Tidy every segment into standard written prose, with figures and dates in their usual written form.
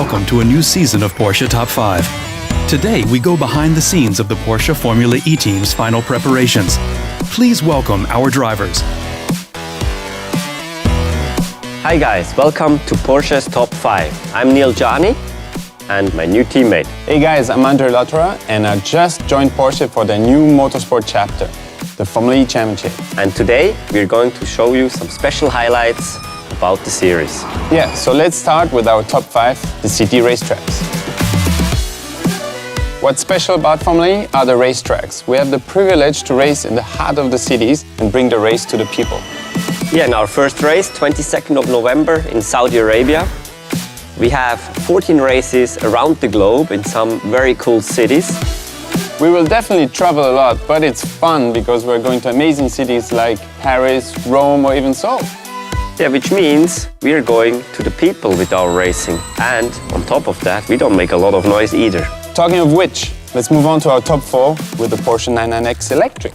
welcome to a new season of Porsche Top 5. Today we go behind the scenes of the Porsche Formula E team's final preparations. Please welcome our drivers. Hi guys, welcome to Porsche's Top 5. I'm Neel Jani and my new teammate. Hey guys, I'm Andr Lotterer and I just joined Porsche for their new motorsport chapter, the Formula E Championship. And today we're going to show you some special highlights about the series. Yeah, so let's start with our top 5, the city racetracks. What's special about Formula E are the racetracks. We have the privilege to race in the heart of the cities and bring the race to the people. Yeah, in our first race, 22nd of November in Saudi Arabia. We have 14 races around the globe in some very cool cities. We will definitely travel a lot, but it's fun because we're going to amazing cities like Paris, Rome or even Seoul. Yeah, which means we are going to the people with our racing. And on top of that, we don't make a lot of noise either. Talking of which, let's move on to our top 4 with the Porsche 99X Electric.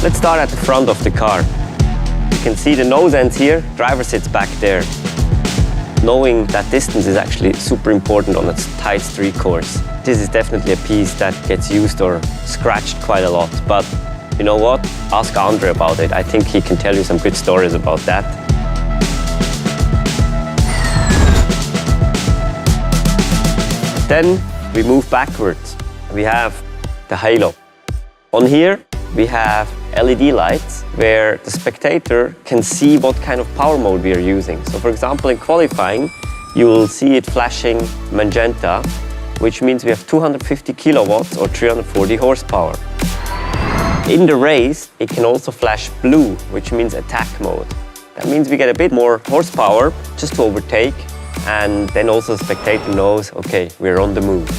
Let's start at the front of the car. You can see the nose ends here, driver sits back there. Knowing that distance is actually super important on a tight street course. This is definitely a piece that gets used or scratched quite a lot. But you know what? Ask Andr about it. I think he can tell you some good stories about that. Then we move backwards. We have the halo. On here, we have LED lights where the spectator can see what kind of power mode we are using. So for example, in qualifying, you will see it flashing magenta, which means we have 250 kilowatts or 340 horsepower. In the race, it can also flash blue, which means attack mode. That means we get a bit more horsepower just to overtake, and then also the spectator knows, okay, we're on the move.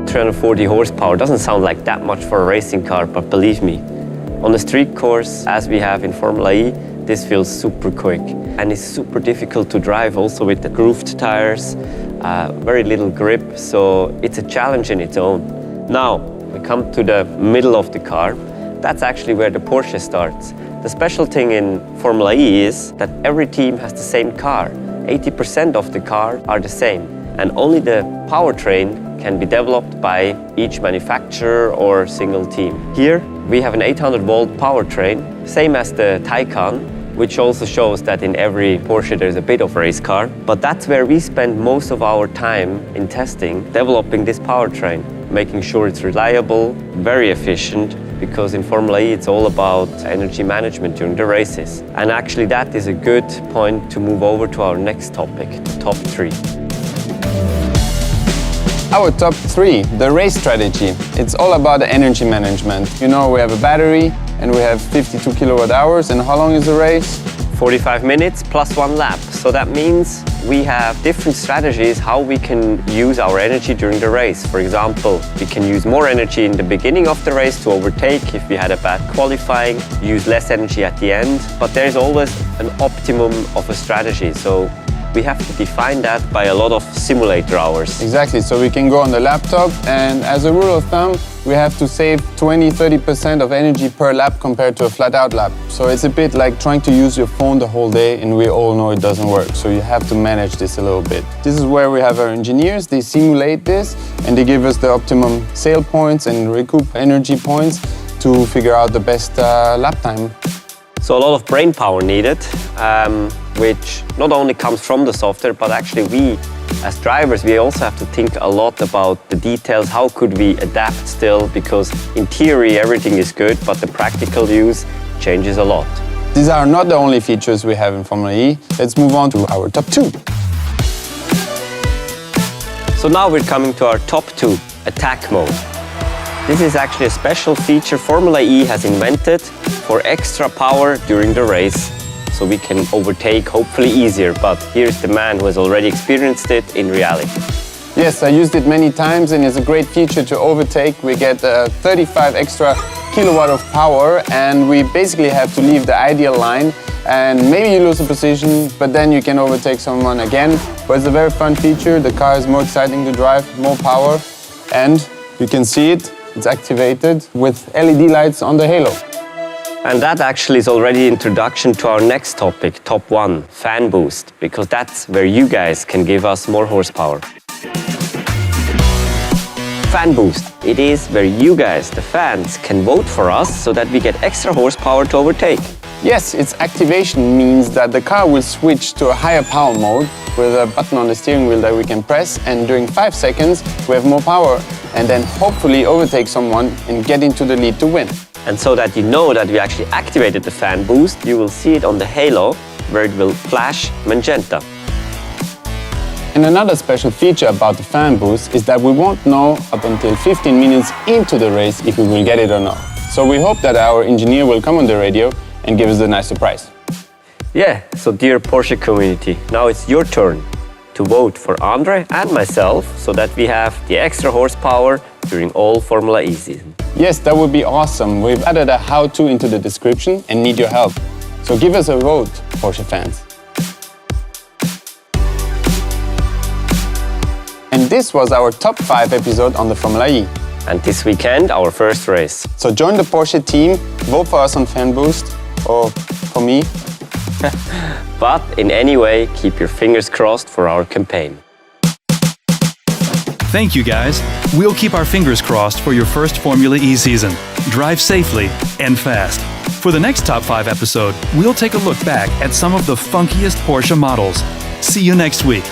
340 horsepower doesn't sound like that much for a racing car, but believe me, on a street course, as we have in Formula E, this feels super quick. And it's super difficult to drive also with the grooved tires, very little grip, so it's a challenge in its own. Now, we come to the middle of the car. That's actually where the Porsche starts. The special thing in Formula E is that every team has the same car. 80% of the car are the same, and only the powertrain can be developed by each manufacturer or single team. Here we have an 800-volt powertrain, same as the Taycan, which also shows that in every Porsche there's a bit of race car. But that's where we spend most of our time in testing, developing this powertrain, making sure it's reliable, very efficient, because in Formula E it's all about energy management during the races. And actually that is a good point to move over to our next topic, the top 3. Our top 3, the race strategy. It's all about the energy management. You know, we have a battery and we have 52 kilowatt hours. And how long is the race? 45 minutes plus 1 lap. So that means we have different strategies how we can use our energy during the race. For example, we can use more energy in the beginning of the race to overtake if we had a bad qualifying, use less energy at the end. But there's always an optimum of a strategy. So we have to define that by a lot of simulator hours. Exactly, so we can go on the laptop, and as a rule of thumb, we have to save 20–30% of energy per lap compared to a flat-out lap. So it's a bit like trying to use your phone the whole day, and we all know it doesn't work, so you have to manage this a little bit. This is where we have our engineers, they simulate this, and they give us the optimum sail points and recoup energy points to figure out the best lap time. So a lot of brain power needed, which not only comes from the software, but actually we, as drivers, we also have to think a lot about the details. How could we adapt still? Because in theory, everything is good, but the practical use changes a lot. These are not the only features we have in Formula E. Let's move on to our top 2. So now we're coming to our top 2, attack mode. This is actually a special feature Formula E has invented for extra power during the race, so we can overtake hopefully easier. But here's the man who has already experienced it in reality. Yes, I used it many times and it's a great feature to overtake. We get 35 extra kilowatt of power and we basically have to leave the ideal line and maybe you lose a position, but then you can overtake someone again. But it's a very fun feature. The car is more exciting to drive, more power, and You can see it, it's activated with LED lights on the halo. And that actually is already the introduction to our next topic, top 1, fan boost, because that's where you guys can give us more horsepower. Fan boost, it is where you guys, the fans, can vote for us so that we get extra horsepower to overtake. Yes, its activation means that the car will switch to a higher power mode with a button on the steering wheel that we can press, and during 5 seconds we have more power and then hopefully overtake someone and get into the lead to win. And so that you know that we actually activated the fan boost, you will see it on the halo where it will flash magenta. And another special feature about the fan boost is that we won't know up until 15 minutes into the race if we will get it or not. So we hope that our engineer will come on the radio and give us a nice surprise. Yeah, so dear Porsche community, now it's your turn to vote for Andr and myself so that we have the extra horsepower during all Formula E season. Yes, that would be awesome. We've added a how-to into the description and need your help. So give us a vote, Porsche fans. And this was our top 5 episode on the Formula E. And this weekend, our first race. So join the Porsche team, vote for us on Fan Boost, or for me. But in any way, keep your fingers crossed for our campaign. Thank you, guys. We'll keep our fingers crossed for your first Formula E season. Drive safely and fast. For the next Top 5 episode, we'll take a look back at some of the funkiest Porsche models. See you next week.